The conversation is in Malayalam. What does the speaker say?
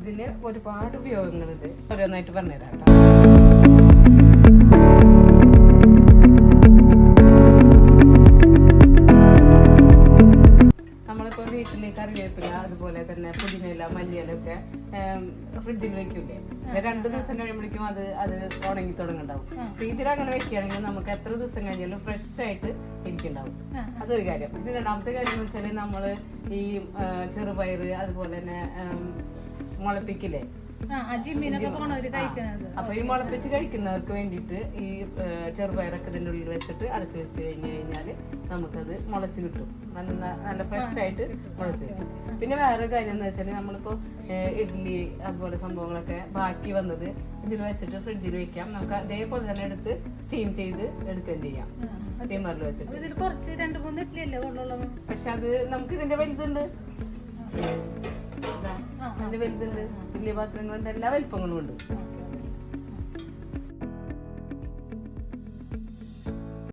ഇതിന് ഒരുപാട് ഉപയോഗങ്ങളുണ്ട്. ഓരോന്നായിട്ട് പറഞ്ഞുതരാം കേട്ടോ. വീട്ടില് കറിവേപ്പില അതുപോലെ തന്നെ പുതിനയില മല്ലിയിലൊക്കെ ഫ്രിഡ്ജിൽ വെക്കൂലേ, 2 ദിവസം കഴിയുമ്പോഴേക്കും അത് ഉണങ്ങി തുടങ്ങുണ്ടാവും. ഇതിലങ്ങനെ വെക്കുകയാണെങ്കിൽ നമുക്ക് എത്ര ദിവസം കഴിഞ്ഞാലും ഫ്രഷ് ആയിട്ട് ഇരിക്കുന്നുണ്ടാവും. അതൊരു കാര്യം. പിന്നെ രണ്ടാമത്തെ കാര്യം എന്ന് വെച്ചാല് നമ്മള് ഈ ചെറുപയറ് അതുപോലെ തന്നെ മുളപ്പിക്കില്ലേ, അപ്പൊ ഈ മുളപ്പിച്ച് കഴിക്കുന്നവർക്ക് വേണ്ടിയിട്ട് ഈ ചെറുപയറൊക്കെ ഇതിന്റെ ഉള്ളിൽ വെച്ചിട്ട് അടച്ചു വെച്ച് കഴിഞ്ഞാല് നമുക്കത് മുളച്ച് കിട്ടും. നല്ല ഫ്രഷ് ആയിട്ട് മുളച്ച് കിട്ടും. പിന്നെ വേറെ കാര്യം എന്ന് വെച്ചാൽ നമ്മളിപ്പോ ഇഡ്ഡലി അതുപോലെ സംഭവങ്ങളൊക്കെ ബാക്കി വന്നത് ഇതിൽ വെച്ചിട്ട് ഫ്രിഡ്ജിൽ വെക്കാം. നമുക്ക് അതേപോലെ തന്നെ എടുത്ത് സ്റ്റീം ചെയ്ത് എടുക്കുകയും ചെയ്യാം സ്റ്റീമറിൽ വെച്ചിട്ട്. പക്ഷെ അത് നമുക്ക് ഇതിന്റെ വലുതുണ്ട്, അതിന്റെ വലുതുണ്ട്, വലിയ പാത്രങ്ങളുണ്ട്, എല്ലാ വലിപ്പങ്ങളും ഉണ്ട്.